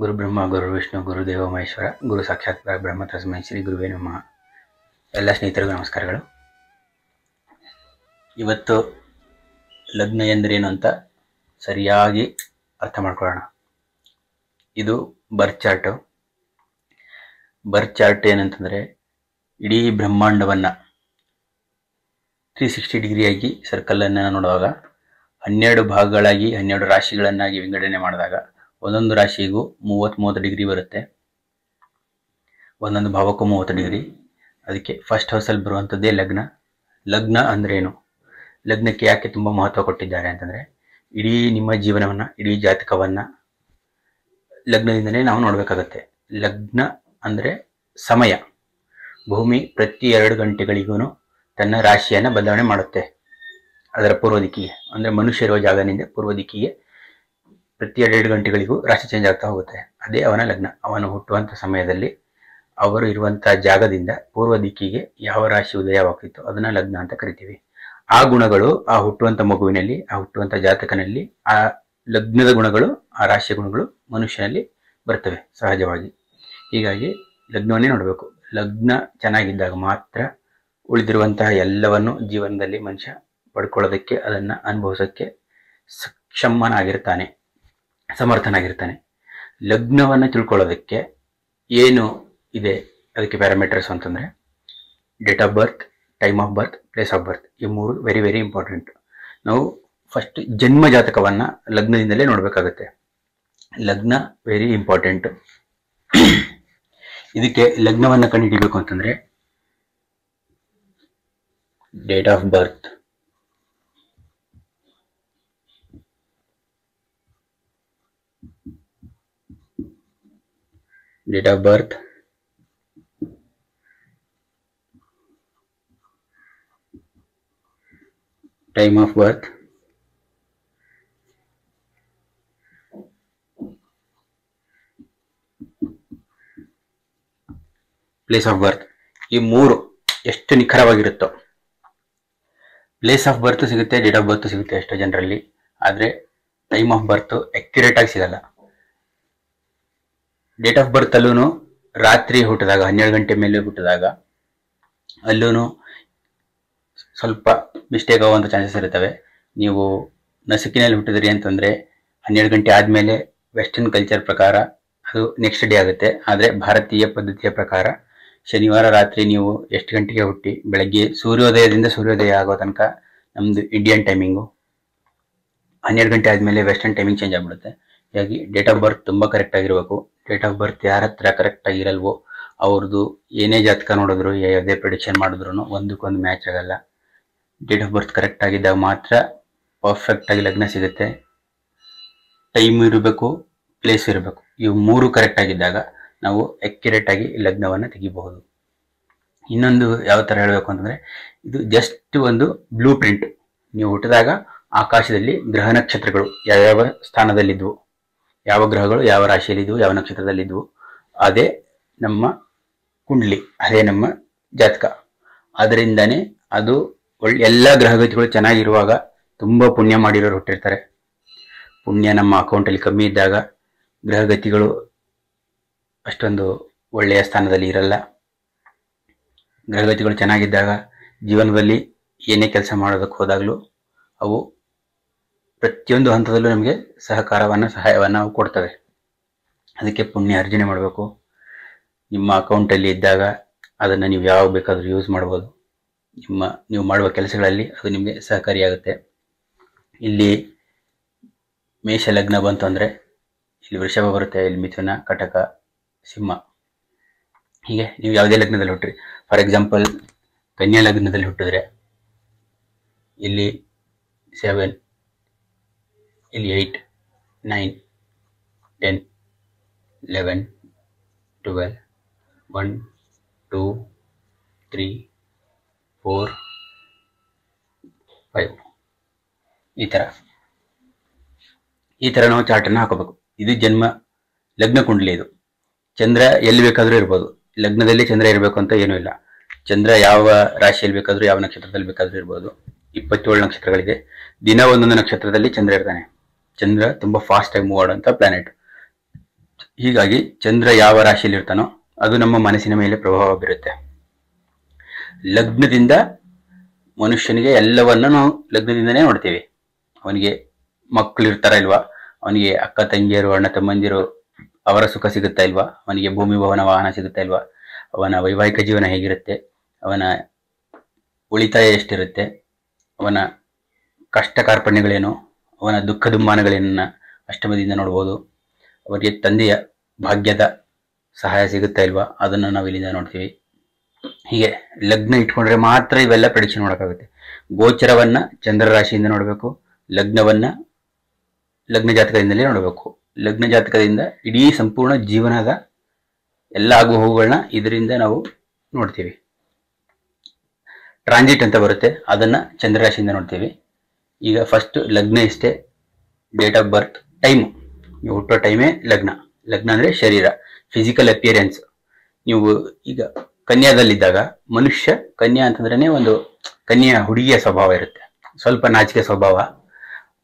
ಗುರು ಬ್ರಹ್ಮ ಗುರು ವಿಷ್ಣು ಗುರುದೇವ ಮಹೇಶ್ವರ ಗುರು ಸಾಕ್ಷಾತ್ ಬ್ರಹ್ಮ ತಸ್ಮೈ ಶ್ರೀ ಗುರುವೇ ನಮಃ. ಎಲ್ಲ ಸ್ನೇಹಿತರಿಗೂ ನಮಸ್ಕಾರಗಳು. ಇವತ್ತು ಲಗ್ನ ಎಂದರೇನು ಅಂತ ಸರಿಯಾಗಿ ಅರ್ಥ ಮಾಡ್ಕೊಳ್ಳೋಣ. ಇದು ಬರ್ತ್ ಚಾರ್ಟ್ ಏನಂತಂದರೆ ಇಡೀ ಬ್ರಹ್ಮಾಂಡವನ್ನು 360 ಡಿಗ್ರಿಯಾಗಿ ಸರ್ಕಲನ್ನು ನೋಡುವಾಗ 12 ಭಾಗಗಳಾಗಿ 12 ರಾಶಿಗಳನ್ನಾಗಿ ವಿಂಗಡಣೆ ಮಾಡಿದಾಗ ಒಂದೊಂದು ರಾಶಿಗೂ 30 ಡಿಗ್ರಿ ಬರುತ್ತೆ. ಒಂದೊಂದು ಭಾವಕ್ಕೂ 30 ಡಿಗ್ರಿ. ಅದಕ್ಕೆ ಫಸ್ಟ್ ಹೌಸಲ್ಲಿ ಬರುವಂಥದ್ದೇ ಲಗ್ನ. ಲಗ್ನ ಅಂದ್ರೇನು, ಲಗ್ನಕ್ಕೆ ಯಾಕೆ ತುಂಬ ಮಹತ್ವ ಕೊಟ್ಟಿದ್ದಾರೆ ಅಂತಂದರೆ ಇಡೀ ನಿಮ್ಮ ಜೀವನವನ್ನು, ಇಡೀ ಜಾತಕವನ್ನು ಲಗ್ನದಿಂದಲೇ ನಾವು ನೋಡಬೇಕಾಗತ್ತೆ. ಲಗ್ನ ಅಂದರೆ ಸಮಯ. ಭೂಮಿ ಪ್ರತಿ 2 ಗಂಟೆಗಳಿಗೂ ತನ್ನ ರಾಶಿಯನ್ನು ಬದಲಾವಣೆ ಮಾಡುತ್ತೆ. ಅದರ ಪೂರ್ವ ದಿಕ್ಕಿಗೆ, ಅಂದರೆ ಮನುಷ್ಯ ಇರುವ ಜಾಗದಿಂದ ಪೂರ್ವ ದಿಕ್ಕಿಗೆ ಪ್ರತಿ 2 ಗಂಟೆಗಳಿಗೂ ರಾಶಿ ಚೇಂಜ್ ಆಗ್ತಾ ಹೋಗುತ್ತೆ. ಅದೇ ಅವನ ಲಗ್ನ. ಅವನು ಹುಟ್ಟುವಂಥ ಸಮಯದಲ್ಲಿ ಅವರು ಇರುವಂಥ ಜಾಗದಿಂದ ಪೂರ್ವ ದಿಕ್ಕಿಗೆ ಯಾವ ರಾಶಿ ಉದಯವಾಗ್ತಿತ್ತು ಅದನ್ನ ಲಗ್ನ ಅಂತ ಕರಿತೀವಿ. ಆ ಗುಣಗಳು ಆ ಹುಟ್ಟುವಂಥ ಮಗುವಿನಲ್ಲಿ, ಆ ಹುಟ್ಟುವಂಥ ಜಾತಕನಲ್ಲಿ ಆ ಲಗ್ನದ ಗುಣಗಳು, ಆ ರಾಶಿಯ ಗುಣಗಳು ಮನುಷ್ಯನಲ್ಲಿ ಬರ್ತವೆ ಸಹಜವಾಗಿ. ಹೀಗಾಗಿ ಲಗ್ನವನ್ನೇ ನೋಡಬೇಕು. ಲಗ್ನ ಚೆನ್ನಾಗಿದ್ದಾಗ ಮಾತ್ರ ಉಳಿದಿರುವಂತಹ ಎಲ್ಲವನ್ನು ಜೀವನದಲ್ಲಿ ಮನುಷ್ಯ ಪಡ್ಕೊಳ್ಳೋದಕ್ಕೆ, ಅದನ್ನು ಅನುಭವಿಸೋಕ್ಕೆ ಸಕ್ಷಮನಾಗಿರ್ತಾನೆ, ಸಮರ್ಥನಾಗಿರ್ತಾನೆ. ಲಗ್ನವನ್ನು ತಿಳ್ಕೊಳ್ಳೋದಕ್ಕೆ ಏನು ಇದೆ, ಅದಕ್ಕೆ ಪ್ಯಾರಾಮೀಟರ್ಸ್ ಅಂತಂದರೆ date of birth, time of birth, place of birth. ಈ 3 ವೆರಿ ವೆರಿ ಇಂಪಾರ್ಟೆಂಟ್. ನಾವು ಫಸ್ಟ್ ಜನ್ಮ ಜಾತಕವನ್ನು ಲಗ್ನದಿಂದಲೇ ನೋಡಬೇಕಾಗತ್ತೆ. ಲಗ್ನ ವೆರಿ ಇಂಪಾರ್ಟೆಂಟ್. ಇದಕ್ಕೆ ಲಗ್ನವನ್ನು ಕಂಡುಹಿಡಿಬೇಕು ಅಂತಂದರೆ date of birth, date of birth, time of birth, place of birth. ಈ 3 ಎಷ್ಟು ನಿಖರವಾಗಿರುತ್ತೋ. ಪ್ಲೇಸ್ ಆಫ್ ಬರ್ತ್ ಸಿಗುತ್ತೆ, ಡೇಟ್ ಆಫ್ ಬರ್ತ್ ಸಿಗುತ್ತೆ ಎಷ್ಟೋ ಜನರಲ್ಲಿ, ಆದರೆ ಟೈಮ್ ಆಫ್ ಬರ್ತ್ ಅಕ್ಯುರೇಟ್ ಆಗಿ ಸಿಗಲ್ಲ. ಡೇಟ್ ಆಫ್ ಬರ್ತ್ ಅಲ್ಲೂ ರಾತ್ರಿ ಹುಟ್ಟಿದಾಗ, 12 ಗಂಟೆ ಮೇಲೆ ಹುಟ್ಟಿದಾಗ ಅಲ್ಲೂ ಸ್ವಲ್ಪ ಮಿಸ್ಟೇಕ್ ಆಗುವಂಥ ಚಾನ್ಸಸ್ ಇರ್ತವೆ. ನೀವು ನಸುಕಿನಲ್ಲಿ ಹುಟ್ಟಿದ್ರಿ ಅಂತಂದರೆ 12 ಗಂಟೆ ಆದಮೇಲೆ ವೆಸ್ಟರ್ನ್ ಕಲ್ಚರ್ ಪ್ರಕಾರ ಅದು ನೆಕ್ಸ್ಟ್ ಡೇ ಆಗುತ್ತೆ. ಆದರೆ ಭಾರತೀಯ ಪದ್ಧತಿಯ ಪ್ರಕಾರ ಶನಿವಾರ ರಾತ್ರಿ ನೀವು ಎಷ್ಟು ಗಂಟೆಗೆ ಹುಟ್ಟಿ ಬೆಳಗ್ಗೆ ಸೂರ್ಯೋದಯದಿಂದ ಸೂರ್ಯೋದಯ ಆಗೋ ತನಕ ನಮ್ಮದು ಇಂಡಿಯನ್ ಟೈಮಿಂಗು, 12 ಗಂಟೆ ಆದಮೇಲೆ ವೆಸ್ಟರ್ನ್ ಟೈಮಿಂಗ್ ಚೇಂಜ್ ಆಗಿಬಿಡುತ್ತೆ. ಹೀಗಾಗಿ ಡೇಟ್ ಆಫ್ ಬರ್ತ್ ತುಂಬ ಕರೆಕ್ಟ್ ಆಗಿರಬೇಕು. ಡೇಟ್ ಆಫ್ ಬರ್ತ್ ಯಾರ ಹತ್ರ ಕರೆಕ್ಟ್ ಆಗಿರಲ್ವೋ ಅವ್ರದ್ದು ಏನೇ ಜಾತಕ ನೋಡಿದ್ರು, ಯಾವುದೇ ಪ್ರಿಡಿಕ್ಷನ್ ಮಾಡಿದ್ರು ಒಂದಕ್ಕೊಂದು ಮ್ಯಾಚ್ ಆಗಲ್ಲ. ಡೇಟ್ ಆಫ್ ಬರ್ತ್ ಕರೆಕ್ಟ್ ಆಗಿದ್ದಾಗ ಮಾತ್ರ ಪರ್ಫೆಕ್ಟಾಗಿ ಲಗ್ನ ಸಿಗುತ್ತೆ. ಟೈಮ್ ಇರಬೇಕು, ಪ್ಲೇಸ್ ಇರಬೇಕು. ಇವು 3 ಕರೆಕ್ಟ್ ಆಗಿದ್ದಾಗ ನಾವು ಅಕ್ಯುರೇಟ್ ಆಗಿ ಲಗ್ನವನ್ನು ತೆಗಿಬಹುದು. ಇನ್ನೊಂದು ಯಾವ ಥರ ಹೇಳಬೇಕು ಅಂತಂದರೆ, ಇದು ಜಸ್ಟ್ ಒಂದು ಬ್ಲೂ ಪ್ರಿಂಟ್. ನೀವು ಹುಟ್ಟಿದಾಗ ಆಕಾಶದಲ್ಲಿ ಗ್ರಹ ನಕ್ಷತ್ರಗಳು ಯಾವ್ಯಾವ ಸ್ಥಾನದಲ್ಲಿದ್ವು, ಯಾವ ಗ್ರಹಗಳು ಯಾವ ರಾಶಿಯಲ್ಲಿದ್ವು, ಯಾವ ನಕ್ಷತ್ರದಲ್ಲಿದ್ವು, ಅದೇ ನಮ್ಮ ಕುಂಡ್ಲಿ, ಅದೇ ನಮ್ಮ ಜಾತಕ. ಅದರಿಂದನೇ ಅದು ಎಲ್ಲ ಗ್ರಹಗತಿಗಳು ಚೆನ್ನಾಗಿರುವಾಗ ತುಂಬ ಪುಣ್ಯ ಮಾಡಿರೋರು ಹುಟ್ಟಿರ್ತಾರೆ. ಪುಣ್ಯ ನಮ್ಮ ಅಕೌಂಟಲ್ಲಿ ಕಮ್ಮಿ ಇದ್ದಾಗ ಗ್ರಹಗತಿಗಳು ಅಷ್ಟೊಂದು ಒಳ್ಳೆಯ ಸ್ಥಾನದಲ್ಲಿ ಇರಲ್ಲ. ಗ್ರಹಗತಿಗಳು ಚೆನ್ನಾಗಿದ್ದಾಗ ಜೀವನದಲ್ಲಿ ಏನೇ ಕೆಲಸ ಮಾಡೋದಕ್ಕೆ ಹೋದಾಗಲೂ ಅವು ಪ್ರತಿಯೊಂದು ಹಂತದಲ್ಲೂ ನಮಗೆ ಸಹಾಯವನ್ನು ಅವು ಕೊಡ್ತವೆ. ಅದಕ್ಕೆ ಪುಣ್ಯ ಅರ್ಜನೆ ಮಾಡಬೇಕು. ನಿಮ್ಮ ಅಕೌಂಟಲ್ಲಿ ಇದ್ದಾಗ ಅದನ್ನು ನೀವು ಯಾವಾಗ ಬೇಕಾದರೂ ಯೂಸ್ ಮಾಡ್ಬೋದು. ನೀವು ಮಾಡುವ ಕೆಲಸಗಳಲ್ಲಿ ಅದು ನಿಮಗೆ ಸಹಕಾರಿಯಾಗುತ್ತೆ. ಇಲ್ಲಿ ಮೇಷ ಲಗ್ನ ಬಂತು ಅಂದರೆ ಇಲ್ಲಿ ವೃಷಭ ಬರುತ್ತೆ, ಇಲ್ಲಿ ಮಿಥುನ, ಕಟಕ, ಸಿಂಹ. ಹೀಗೆ ನೀವು ಯಾವುದೇ ಲಗ್ನದಲ್ಲಿ ಹುಟ್ಟಿರಿ, ಫಾರ್ ಎಕ್ಸಾಂಪಲ್ ಕನ್ಯಾ ಲಗ್ನದಲ್ಲಿ ಹುಟ್ಟಿದ್ರೆ ಇಲ್ಲಿ 7, ಇಲ್ಲಿ 8, 9, 10, 11, 12, 1, 2, 3, 4, 5 ಈ ಥರ ನಾವು ಚಾರ್ಟನ್ನು ಹಾಕೋಬೇಕು. ಇದು ಜನ್ಮ ಲಗ್ನ ಕುಂಡಲಿ. ಇದು ಚಂದ್ರ ಎಲ್ಲಿ ಬೇಕಾದರೂ ಇರ್ಬೋದು. ಲಗ್ನದಲ್ಲಿ ಚಂದ್ರ ಇರಬೇಕು ಅಂತ ಏನೂ ಇಲ್ಲ. ಚಂದ್ರ ಯಾವ ರಾಶಿಯಲ್ಲಿ ಬೇಕಾದರೂ, ಯಾವ ನಕ್ಷತ್ರದಲ್ಲಿ ಬೇಕಾದರೂ ಇರ್ಬೋದು. 27 ನಕ್ಷತ್ರಗಳಿದೆ. ದಿನ ಒಂದೊಂದು ನಕ್ಷತ್ರದಲ್ಲಿ ಚಂದ್ರ ಇರ್ತಾನೆ. ಚಂದ್ರ ತುಂಬ ಫಾಸ್ಟ್ ಆಗಿ ಮೂವ್ ಆಡುವಂಥ ಪ್ಲಾನೆಟ್. ಹೀಗಾಗಿ ಚಂದ್ರ ಯಾವ ರಾಶಿಯಲ್ಲಿ ಇರ್ತಾನೋ ಅದು ನಮ್ಮ ಮನಸ್ಸಿನ ಮೇಲೆ ಪ್ರಭಾವ ಬೀರುತ್ತೆ. ಲಗ್ನದಿಂದ ಮನುಷ್ಯನಿಗೆ ಎಲ್ಲವನ್ನ ನಾವು ಲಗ್ನದಿಂದನೇ ನೋಡ್ತೀವಿ. ಅವನಿಗೆ ಮಕ್ಕಳು ಇರ್ತಾರ ಇಲ್ವಾ, ಅವನಿಗೆ ಅಕ್ಕ ತಂಗಿಯರು ಅಣ್ಣ ತಮ್ಮಂದಿರು ಅವರ ಸುಖ ಸಿಗುತ್ತಾ ಇಲ್ವಾ, ಅವನಿಗೆ ಭೂಮಿ ಭವನ ವಾಹನ ಸಿಗುತ್ತಾ ಇಲ್ವಾ, ಅವನ ವೈವಾಹಿಕ ಜೀವನ ಹೇಗಿರುತ್ತೆ, ಅವನ ಉಳಿತಾಯ ಎಷ್ಟಿರುತ್ತೆ, ಅವನ ಕಷ್ಟ ಕಾರ್ಪಣ್ಯಗಳೇನು, ಅವನ ದುಃಖ ದುಮ್ಮಾನಗಳೇನ ಅಷ್ಟಮದಿಂದ ನೋಡ್ಬೋದು. ಅವರಿಗೆ ತಂದೆಯ ಭಾಗ್ಯದ ಸಹಾಯ ಸಿಗುತ್ತಾ ಇಲ್ವಾ, ಅದನ್ನು ನಾವು ಇಲ್ಲಿಂದ ನೋಡ್ತೀವಿ. ಹೀಗೆ ಲಗ್ನ ಇಟ್ಕೊಂಡ್ರೆ ಮಾತ್ರ ಇವೆಲ್ಲ ಪ್ರೆಡಿಕ್ಷನ್ ಮಾಡೋಕ್ಕಾಗುತ್ತೆ. ಗೋಚರವನ್ನ ಚಂದ್ರ ರಾಶಿಯಿಂದ ನೋಡಬೇಕು, ಲಗ್ನವನ್ನ ಲಗ್ನ ಜಾತಕದಿಂದಲೇ ನೋಡಬೇಕು. ಲಗ್ನ ಜಾತಕದಿಂದ ಇಡೀ ಸಂಪೂರ್ಣ ಜೀವನದ ಎಲ್ಲ ಆಗು ಹೋಗುಗಳನ್ನ ಇದರಿಂದ ನಾವು ನೋಡ್ತೀವಿ. ಟ್ರಾನ್ಸಿಟ್ ಅಂತ ಬರುತ್ತೆ, ಅದನ್ನ ಚಂದ್ರ ರಾಶಿಯಿಂದ ನೋಡ್ತೀವಿ. ಈಗ ಫಸ್ಟ್ ಲಗ್ನ ಇಷ್ಟೇ, ಡೇಟ್ ಆಫ್ ಬರ್ತ್, ಟೈಮು, ನೀವು ಹುಟ್ಟೋ ಟೈಮೇ ಲಗ್ನ. ಲಗ್ನ ಅಂದ್ರೆ ಶರೀರ, ಫಿಸಿಕಲ್ ಅಪಿಯರೆನ್ಸ್. ನೀವು ಈಗ ಕನ್ಯಾದಲ್ಲಿದ್ದಾಗ ಮನುಷ್ಯ, ಕನ್ಯಾ ಅಂತಂದ್ರೆ ಒಂದು ಕನ್ಯಾ ಹುಡುಗಿಯ ಸ್ವಭಾವ ಇರುತ್ತೆ, ಸ್ವಲ್ಪ ನಾಚಿಕೆ ಸ್ವಭಾವ,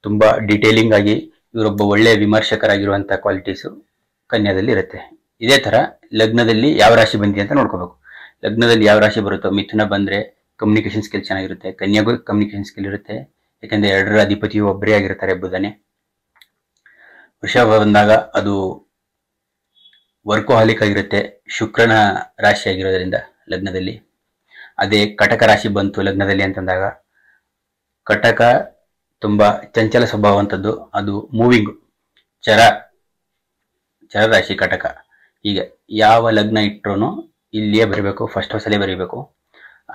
ತುಂಬಾ ಡಿಟೇಲಿಂಗ್ ಆಗಿ ಇವರೊಬ್ಬ ಒಳ್ಳೆಯ ವಿಮರ್ಶಕರಾಗಿರುವಂತಹ ಕ್ವಾಲಿಟೀಸು ಕನ್ಯಾದಲ್ಲಿ ಇರುತ್ತೆ. ಇದೇ ತರ ಲಗ್ನದಲ್ಲಿ ಯಾವ ರಾಶಿ ಬಂದಿದೆ ಅಂತ ನೋಡ್ಕೋಬೇಕು. ಲಗ್ನದಲ್ಲಿ ಯಾವ ರಾಶಿ ಬರುತ್ತೋ, ಮಿಥುನ ಬಂದ್ರೆ ಕಮ್ಯುನಿಕೇಶನ್ ಸ್ಕಿಲ್ ಚೆನ್ನಾಗಿರುತ್ತೆ, ಕನ್ಯಾಗೂ ಕಮ್ಯುನಿಕೇಶನ್ ಸ್ಕಿಲ್ ಇರುತ್ತೆ, ಯಾಕಂದ್ರೆ ಎರಡರ ಅಧಿಪತಿಯು ಒಬ್ಬರೇ ಆಗಿರ್ತಾರೆ ಬುಧನೇ. ವೃಷಭ ಬಂದಾಗ ಅದು ವರ್ಕೋಹಾಲಿಕ್ ಆಗಿರುತ್ತೆ, ಶುಕ್ರನ ರಾಶಿ ಆಗಿರೋದ್ರಿಂದ ಲಗ್ನದಲ್ಲಿ. ಅದೇ ಕಟಕ ರಾಶಿ ಬಂತು ಲಗ್ನದಲ್ಲಿ ಅಂತಂದಾಗ, ಕಟಕ ತುಂಬಾ ಚಂಚಲ ಸ್ವಭಾವ ಅಂತದ್ದು, ಅದು ಮೂವಿಂಗ್, ಚರ ರಾಶಿ ಕಟಕ. ಹೀಗೆ ಯಾವ ಲಗ್ನ ಇಟ್ಟರು ಇಲ್ಲಿಯೇ ಬರೀಬೇಕು, ಫಸ್ಟ್ ಹೊಸಲೇ ಬರೀಬೇಕು.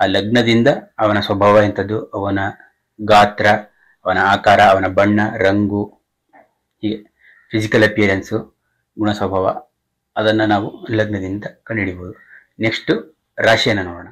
ಆ ಲಗ್ನದಿಂದ ಅವನ ಸ್ವಭಾವ ಎಂಥದ್ದು, ಅವನ ಗಾತ್ರ, ಅವನ ಆಕಾರ, ಅವನ ಬಣ್ಣ, ರಂಗು, ಹೀಗೆ ಫಿಸಿಕಲ್ ಅಪಿಯರೆನ್ಸು, ಗುಣ ಸ್ವಭಾವ, ಅದನ್ನು ನಾವು ಲಗ್ನದಿಂದ ಕಂಡುಹಿಡಿಬಹುದು. ನೆಕ್ಸ್ಟ್ ರಾಶಿಯನ್ನು ನೋಡೋಣ.